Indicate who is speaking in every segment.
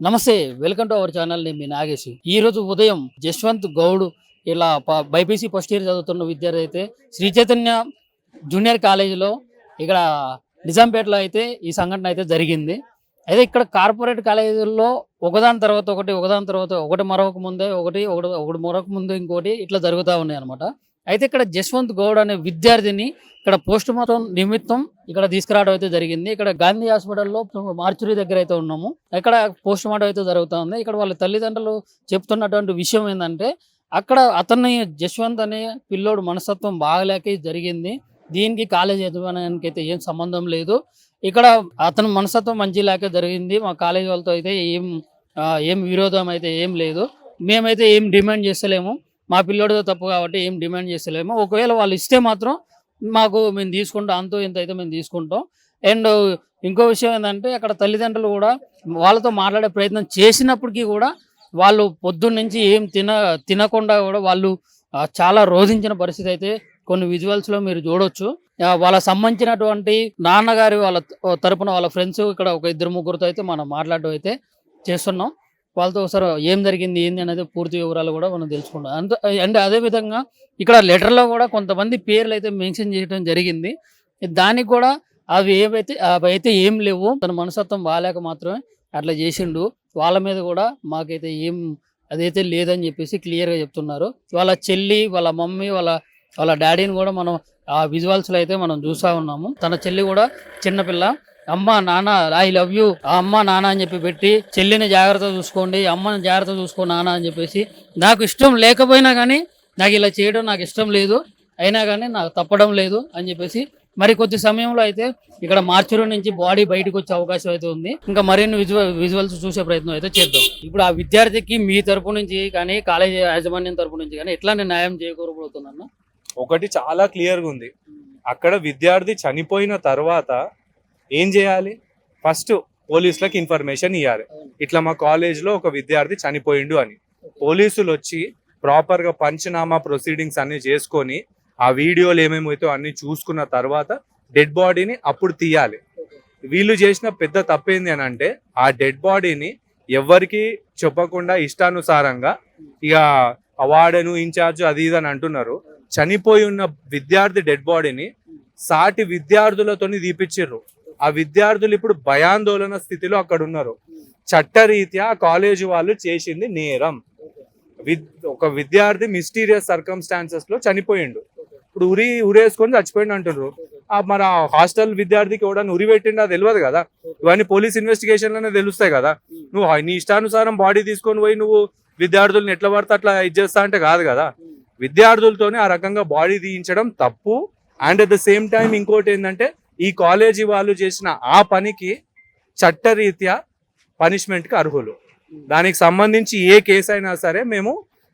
Speaker 1: నమస్తే, welcome to our channel. నేను మీ నాగేష్. ఈ రోజు ఉదయం జశ్వంత్ గౌడ్ ఇలా బైపీసీ ఫస్ట్ ఇయర్ చదువుతున్న విద్యార్థి అయితే శ్రీ చైతన్య జూనియర్ కాలేజీలో ఇక్కడ నిజాంపేటలో అయితే ఈ సంఘటన అయితే జరిగింది. అయితే ఇక్కడ కార్పొరేట్ కాలేజీల్లో ఒకదాని తర్వాత ఒకటి ఒకటి మరొక ముందే ఒకటి ఒకటి ఒకటి మరొక ముందు ఇంకోటి ఇట్లా జరుగుతూ ఉన్నాయి అనమాట. అయితే ఇక్కడ జశ్వంత్ గౌడ్ అనే విద్యార్థిని ఇక్కడ పోస్ట్ మార్టం నిమిత్తం ఇక్కడ తీసుకురావడం అయితే జరిగింది. ఇక్కడ గాంధీ హాస్పిటల్లో మార్చురీ దగ్గర అయితే ఉన్నాము. ఇక్కడ పోస్ట్ మార్టం అయితే జరుగుతుంది. ఇక్కడ వాళ్ళ తల్లిదండ్రులు చెప్తున్నటువంటి విషయం ఏంటంటే అక్కడ అతన్ని జశ్వంత్ అనే పిల్లోడు మనస్తత్వం బాగలేక జరిగింది. దీనికి కాలేజ్ యజమానికి అయితే ఏం సంబంధం లేదు. ఇక్కడ అతని మనస్తత్వం మంచి లేక జరిగింది. మా కాలేజ్ వాళ్ళతో అయితే ఏం విరోధం అయితే ఏం లేదు. మేమైతే ఏం డిమాండ్ చేస్తలేము. మా పిల్లోడితో తప్పు కాబట్టి ఏం డిమాండ్ చేస్తలేము. ఒకవేళ వాళ్ళు ఇస్తే మాత్రం మేము తీసుకుంటాం, అంతో ఇంత అయితే మేము తీసుకుంటాం. అండ్ ఇంకో విషయం ఏంటంటే అక్కడ తల్లిదండ్రులు కూడా వాళ్ళతో మాట్లాడే ప్రయత్నం చేసినప్పటికీ కూడా వాళ్ళు పొద్దున్న నుంచి ఏం తినకుండా కూడా వాళ్ళు చాలా రోధించిన పరిస్థితి అయితే కొన్ని విజువల్స్లో మీరు చూడొచ్చు. వాళ్ళ సంబంధించినటువంటి నాన్నగారి వాళ్ళ తరపున వాళ్ళ ఫ్రెండ్స్ ఇక్కడ ఒక ఇద్దరు ముగ్గురితో అయితే మనం మాట్లాడడం అయితే చేస్తున్నాం. వాళ్ళతో ఒకసారి ఏం జరిగింది ఏంది అనేది పూర్తి వివరాలు కూడా మనం తెలుసుకుంటాం. అండ్ అదేవిధంగా ఇక్కడ లెటర్లో కూడా కొంతమంది పేర్లు అయితే మెన్షన్ చేయడం జరిగింది. దానికి కూడా అవి అయితే ఏం లేవు, తన మనస్తత్వం బాగాలేక మాత్రమే అట్లా చేసిండు. వాళ్ళ మీద కూడా మాకైతే అదైతే లేదని చెప్పేసి క్లియర్గా చెప్తున్నారు. వాళ్ళ చెల్లి, వాళ్ళ మమ్మీ, వాళ్ళ డాడీని కూడా మనం ఆ విజువల్స్లో అయితే మనం చూస్తూ ఉన్నాము. తన చెల్లి కూడా చిన్నపిల్ల, అమ్మ నాన్న ఐ లవ్ యూ, ఆ అమ్మ నాన్న అని చెప్పి పెట్టి చెల్లిని జాగ్రత్త చూసుకోండి, అమ్మని జాగ్రత్త చూసుకో నాన్న అని చెప్పేసి, నాకు ఇష్టం లేకపోయినా కానీ నాకు ఇలా చేయడం నాకు ఇష్టం లేదు, అయినా కానీ నాకు తప్పడం లేదు అని చెప్పేసి మరి కొద్ది సమయంలో అయితే ఇక్కడ మార్చురీ నుంచి బాడీ బయటకు వచ్చే అవకాశం అయితే ఉంది. ఇంకా మరిన్ని విజువల్స్ చూసే ప్రయత్నం అయితే చేద్దాం. ఇప్పుడు ఆ విద్యార్థికి మీ తరపు నుంచి కానీ కాలేజీ యాజమాన్యం తరపు నుంచి కానీ ఎట్లాంటి న్యాయం చేకూరబోతుందన్న?
Speaker 2: ఒకటి చాలా క్లియర్గా ఉంది. అక్కడ విద్యార్థి చనిపోయిన తర్వాత ఏం చేయాలి? ఫస్ట్ పోలీసులకు ఇన్ఫర్మేషన్ ఇవ్వాలి, ఇట్లా మా కాలేజ్లో ఒక విద్యార్థి చనిపోయిండు అని. పోలీసులు వచ్చి ప్రాపర్గా పంచనామా ప్రొసీడింగ్స్ అన్ని చేసుకొని ఆ వీడియోలు ఏమేమైతే అన్ని చూసుకున్న తర్వాత డెడ్ బాడీని అప్పుడు తీయాలి. వీళ్ళు చేసిన పెద్ద తప్పేంది అని అంటే ఆ డెడ్ బాడీని ఎవరికి చెప్పకుండా ఇష్టానుసారంగా ఇక వార్డెను ఇన్ఛార్జ్ అది ఇది అని అంటున్నారు. చనిపోయి ఉన్న విద్యార్థి డెడ్ బాడీని సాటి విద్యార్థులతోని తీపిచ్చిర్రు. ఆ విద్యార్థులు ఇప్పుడు భయాందోళన స్థితిలో అక్కడ ఉన్నారు. చట్టరీత్యా కాలేజీ వాళ్ళు చేసింది నేరం. ఒక విద్యార్థి మిస్టీరియస్ సర్కమ్స్టాన్సెస్ లో చనిపోయిండు. ఇప్పుడు ఉరేసుకొని చచ్చిపోయిండు అంటున్నారు. మరి ఆ హాస్టల్ విద్యార్థికి ఎవడన్నా ఉరి పెట్టిండా తెలియదు కదా. ఇవన్నీ పోలీస్ ఇన్వెస్టిగేషన్ లోనే తెలుస్తాయి కదా. నువ్వు నీ ఇష్టానుసారం బాడీ తీసుకొని పోయి నువ్వు విద్యార్థులను ఎట్లా పడితే అట్లా ఇచ్చేస్తా అంటే కాదు కదా. విద్యార్థులతోనే ఆ రకంగా బాడీ తీయించడం తప్పు. And at the same time ఇంకోటి ఏంటంటే ఈ కాలేజీ వాళ్ళు చేసిన ఆ పనికి చట్టరీత్యా పనిష్మెంట్కి అర్హులు. దానికి సంబంధించి ఏ కేసు అయినా సరే మేము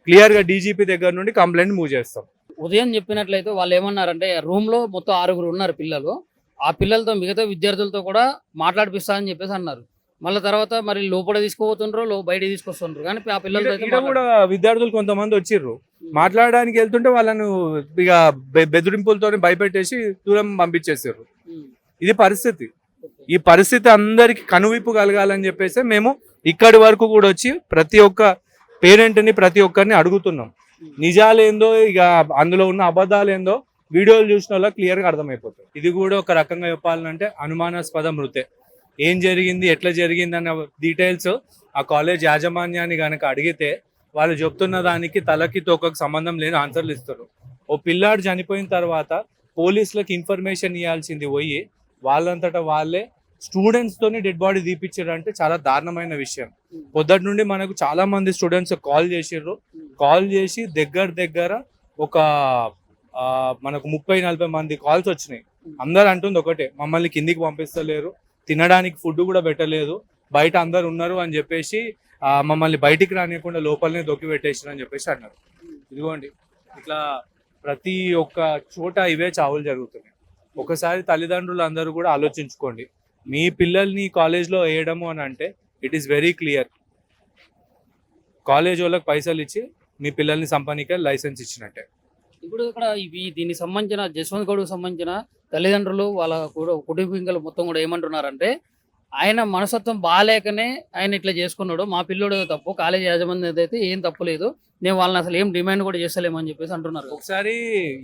Speaker 2: క్లియర్గా డీజీపీ దగ్గర నుండి కంప్లైంట్ మూవ్ చేస్తాం.
Speaker 1: ఉదయం చెప్పినట్లయితే వాళ్ళు ఏమన్నారంటే రూమ్లో మొత్తం 6 ఉన్నారు పిల్లలు. ఆ పిల్లలతో మిగతా విద్యార్థులతో కూడా మాట్లాడిపిస్తా అని చెప్పేసి అన్నారు. మళ్ళీ తర్వాత మరి లోపల తీసుకుపోతుండ్రు, బయట తీసుకొస్తుండ్రు. కానీ ఆ పిల్లలతో
Speaker 2: కూడా విద్యార్థులు కొంతమంది వచ్చిర్రు, మాట్లాడడానికి వెళ్తుంటే వాళ్ళను ఇక బెదిరింపులతో భయపెట్టేసి దూరం పంపించేసారు. ఇది పరిస్థితి. ఈ పరిస్థితి అందరికి కనువిప్పు కలగాలని చెప్పేసి మేము ఇక్కడి వరకు కూడా వచ్చి ప్రతి ఒక్క పేరెంట్ని ప్రతి ఒక్కరిని అడుగుతున్నాం. నిజాలేందో ఇక అందులో ఉన్న అబద్ధాలు ఏందో వీడియోలు చూసిన వాళ్ళకి క్లియర్గా అర్థమైపోతుంది. ఇది కూడా ఒక రకంగా చెప్పాలంటే అనుమానాస్పద మృతే. ఏం జరిగింది, ఎట్లా జరిగింది అన్న డీటెయిల్స్ ఆ కాలేజ్ యాజమాన్యాన్ని కనుక అడిగితే వాళ్ళు చెప్తున్న దానికి తలకి తోకకు సంబంధం లేని ఆన్సర్లు ఇస్తారు. ఓ పిల్లాడు చనిపోయిన తర్వాత పోలీసులకు ఇన్ఫర్మేషన్ ఇవ్వాల్సింది పోయి వాళ్ళంతటా వాళ్ళే స్టూడెంట్స్ తోని డెడ్ బాడీ తీపిచ్చారు అంటే చాలా దారుణమైన విషయం. పొద్దుటి నుండి మనకు చాలా మంది స్టూడెంట్స్ కాల్ చేసి దగ్గర ఒక మనకు 30-40 మంది కాల్స్ వచ్చినాయి. అందరు అంటుంది ఒకటే, మమ్మల్ని కిందికి పంపిస్తలేరు, తినడానికి ఫుడ్ కూడా పెట్టలేదు, బయట అందరు ఉన్నారు అని చెప్పేసి మమ్మల్ని బయటికి రానియకుండా లోపలనే దొక్కి పెట్టేసారు అని చెప్పేసి అన్నారు. ఇదిగోండి ఇట్లా ప్రతి ఒక్క చోట ఇవే చావులు జరుగుతున్నాయి. ఒకసారి తల్లిదండ్రులు అందరూ కూడా ఆలోచించుకోండి. మీ పిల్లల్ని కాలేజ్లో వేయడము అని అంటే it is very clear. College వాళ్ళకి పైసలు ఇచ్చి మీ పిల్లల్ని సంపాదించే లైసెన్స్ ఇచ్చినట్టే.
Speaker 1: ఇప్పుడు ఇక్కడ దీనికి సంబంధించిన జశ్వంత్ గౌడ్కి సంబంధించిన తల్లిదండ్రులు వాళ్ళ కుటుంబీకులు మొత్తం కూడా ఏమంటున్నారంటే ఆయన మనస్తత్వం బాగాలేకనే ఆయన ఇట్లా చేసుకున్నాడు. మా పిల్లోడు తప్పు, కాలేజీ యాజమాన్యం అయితే ఏం తప్పు లేదు, నేను వాళ్ళని అసలు ఏం డిమాండ్ కూడా చేస్తలేమని చెప్పేసి అంటున్నారు.
Speaker 2: ఒకసారి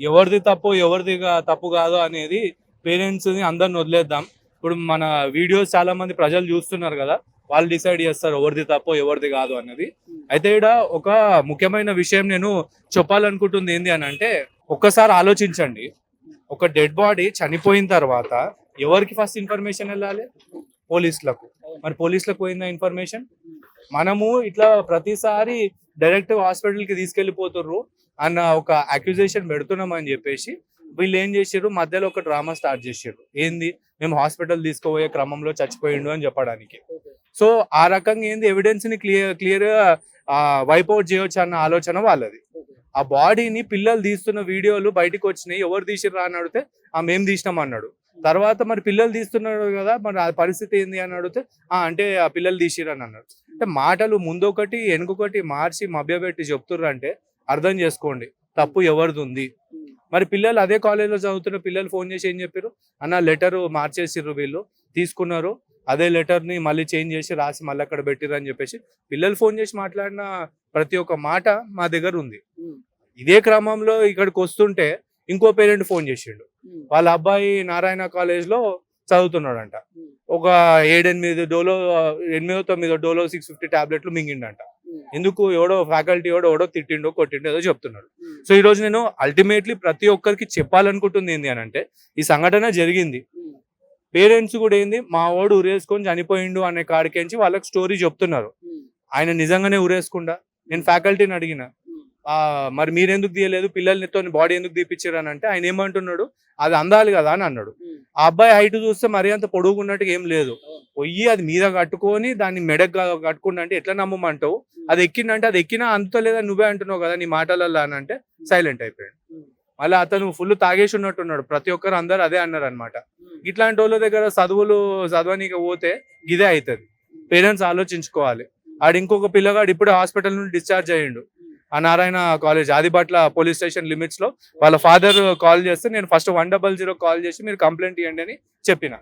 Speaker 2: ఎవరిది తప్పు ఎవరిది తప్పు కాదు అనేది పేరెంట్స్ ని అందరిని వదిలేద్దాం. ఇప్పుడు మన వీడియోస్ చాలా మంది ప్రజలు చూస్తున్నారు కదా, వాళ్ళు డిసైడ్ చేస్తారు ఎవరిది తప్పు ఎవరిది కాదు అన్నది. అయితే ఇక్కడ ఒక ముఖ్యమైన విషయం నేను చెప్పాలనుకుంటుంది ఏంది అని అంటే, ఒక్కసారి ఆలోచించండి, ఒక డెడ్ బాడీ చనిపోయిన తర్వాత ఎవరికి ఫస్ట్ ఇన్ఫర్మేషన్ వెళ్ళాలి? పోలీసులకు. మరి పోలీసులకు పోయిందా ఇన్ఫర్మేషన్? మనము ఇట్లా ప్రతిసారి డైరెక్ట్ హాస్పిటల్ కి తీసుకెళ్లిపోతుర్రు అన్న ఒక అక్యూజేషన్ పెడుతున్నాం అని చెప్పేసి వీళ్ళు ఏం చేసారు, మధ్యలో ఒక డ్రామా స్టార్ట్ చేసారు. ఏంది, మేము హాస్పిటల్ తీసుకుపోయే క్రమంలో చచ్చిపోయిండు అని చెప్పడానికి. సో ఆ రకంగా ఏంది, ఎవిడెన్స్ ని క్లియర్ గా వైపౌట్ చేయొచ్చు అన్న ఆలోచన వాళ్ళది. ఆ బాడీని పిల్లలు తీస్తున్న వీడియోలు బయటకు వచ్చినాయి, ఎవరు తీసిర్రా అని అడిగితే మేము తీసినాం అన్నాడు. తర్వాత మరి పిల్లలు తీస్తున్నారు కదా, మరి ఆ పరిస్థితి ఏంది అని అడిగితే అంటే ఆ పిల్లలు తీసిరని అన్నాడు. అంటే మాటలు ముందొకటి వెనుకొకటి మార్చి మభ్యపెట్టి చెప్తుర్రు అంటే అర్థం చేసుకోండి తప్పు ఎవరిది ఉంది. మరి పిల్లలు అదే కాలేజ్లో చదువుతున్న పిల్లలు ఫోన్ చేసి ఏం చెప్పారు, అన్న లెటర్ మార్చేసిర్రు, వీళ్ళు తీసుకున్నారు, అదే లెటర్ని మళ్ళీ చేంజ్ చేసి రాసి మళ్ళీ అక్కడ పెట్టిర్రు అని చెప్పేసి పిల్లలు ఫోన్ చేసి మాట్లాడిన ప్రతి ఒక్క మాట మా దగ్గర ఉంది. ఇదే క్రమంలో ఇక్కడికి వస్తుంటే ఇంకో పేరెంట్ ఫోన్ చేసిండు, వాళ్ళ అబ్బాయి నారాయణ కాలేజ్ లో చదువుతున్నాడంట, ఒక 7-8 డోలో 8-9 డోలో 650 టాబ్లెట్లు మింగిండంట. ఎందుకు, ఎవడో ఫ్యాకల్టీ ఎవడో తిట్టిండో కొట్టిండో ఏదో చెప్తున్నాడు. సో ఈ రోజు నేను అల్టిమేట్లీ ప్రతి ఒక్కరికి చెప్పాలనుకుంటుంది ఏంది అని అంటే, ఈ సంఘటన జరిగింది, పేరెంట్స్ కూడా ఏంది మా వాడు ఉరేసుకొని చనిపోయిండు అనే కాడికించి వాళ్ళకి స్టోరీ చెప్తున్నారు. ఆయన నిజంగానే ఉరేసుకుండా, నేను ఫ్యాకల్టీని అడిగిన మరి మీరెందుకు తీయలేదు, పిల్లలతో బాడీ ఎందుకు తీపిచ్చారు అని అంటే ఆయన ఏమంటున్నాడు, అది అందాలి కదా అని అన్నాడు. ఆ అబ్బాయి హైట్ చూస్తే మరీ అంత పొడుగున్నట్టుగా ఏం లేదు, పొయ్యి అది మీద కట్టుకొని దాన్ని మెడకు కట్టుకున్నా అంటే ఎట్లా నమ్మమంటావు, అది ఎక్కిందంటే అది ఎక్కినా అంతలేదా నువ్వే అంటున్నావు కదా నీ మాటలలో అని అంటే సైలెంట్ అయిపోయాడు. మళ్ళీ అతను ఫుల్ తాగేసి ఉన్నట్టున్నాడు, ప్రతి ఒక్కరు అందరు అదే అన్నారు అనమాట. ఇట్లాంటి వాళ్ళ దగ్గర చదవనీకి పోతే ఇదే అవుతుంది. పేరెంట్స్ ఆలోచించుకోవాలి. ఆడు ఇంకొక పిల్లగాడు ఇప్పుడు హాస్పిటల్ నుండి డిశ్చార్జ్ అయ్యిండు, ఆ Narayana college Adibatla police station limits లో. వాళ్ళ ఫాదర్ కాల్ చేస్తే నేను ఫస్ట్ 100 కాల్ చేసి మీరు కంప్లైంట్ ఇవ్వండి అని చెప్పిన.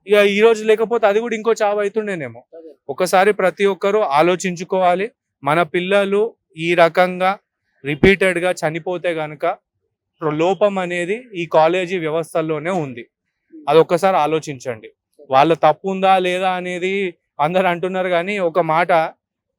Speaker 2: ఇక ఈ రోజు లేకపోతే అది కూడా ఇంకో చావు అవుతుండేనేమో. ఒకసారి ప్రతి ఒక్కరూ ఆలోచించుకోవాలి. మన పిల్లలు ఈ రకంగా రిపీటెడ్ గా చనిపోతే గనక లోపం అనేది ఈ కాలేజీ వ్యవస్థల్లోనే ఉంది. అది ఒక్కసారి ఆలోచించండి. వాళ్ళ తప్పు ఉందా లేదా అనేది అందరు అంటున్నారు, కానీ ఒక మాట,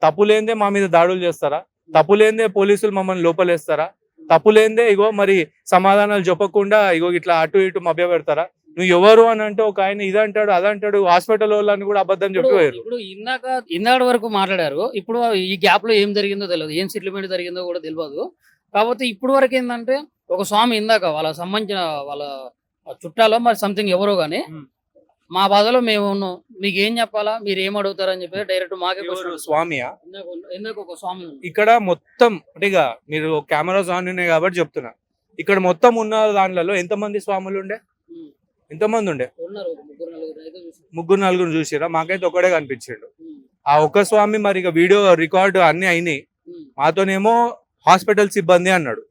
Speaker 2: తప్పు లేనిదే మా మీద దాడులు చేస్తారా, తప్పు లేనిదే పోలీసులు మమ్మల్ని లోపలేస్తారా, తప్పు లేనిదే ఇగో మరి సమాధానాలు చెప్పకుండా ఇగో ఇట్లా అటు ఇటు మభ్య పెడతారా? నువ్వు ఎవరు అని అంటే ఒక ఆయన ఇదంటాడు అదంటాడు, హాస్పిటల్ వాళ్ళని కూడా అబద్ధం చెప్పిపోయారు.
Speaker 1: ఇప్పుడు ఇందాక వరకు మాట్లాడారు, ఇప్పుడు ఈ గ్యాప్ లో ఏం జరిగిందో తెలియదు, ఏం సెటిల్మెంట్ జరిగిందో కూడా తెలియదు. కాకపోతే ఇప్పుడు వరకు ఏంటంటే ఒక స్వామి ఇందాక వాళ్ళ సంబంధించిన వాళ్ళ చుట్టాలో మరి సంథింగ్ ఎవరో గానీ, మా బాధలో మేము ఉన్నాం, మీకు ఏం చెప్పాలా, మీరు ఏం అడుగుతారని చెప్పి డైరెక్ట్ మాకే
Speaker 2: స్వామియా
Speaker 1: ఇందాక ఒక స్వామి
Speaker 2: ఇక్కడ మొత్తం అంటే మీరు కెమెరాస్ ఆన్ ఉన్నాయి కాబట్టి చెప్తున్నా, ఇక్కడ మొత్తం ఉన్న దాంట్లో ఎంతమంది స్వాములు ఉండే, ఎంతమంది ఉండే? 3-4 చూసిరా, మాకైతే ఒకడే కనిపించాడు. ఆ ఒక్క స్వామి మరి ఇక వీడియో రికార్డు అన్ని అయినాయి, మాతోనేమో హాస్పిటల్ సిబ్బంది అన్నాడు.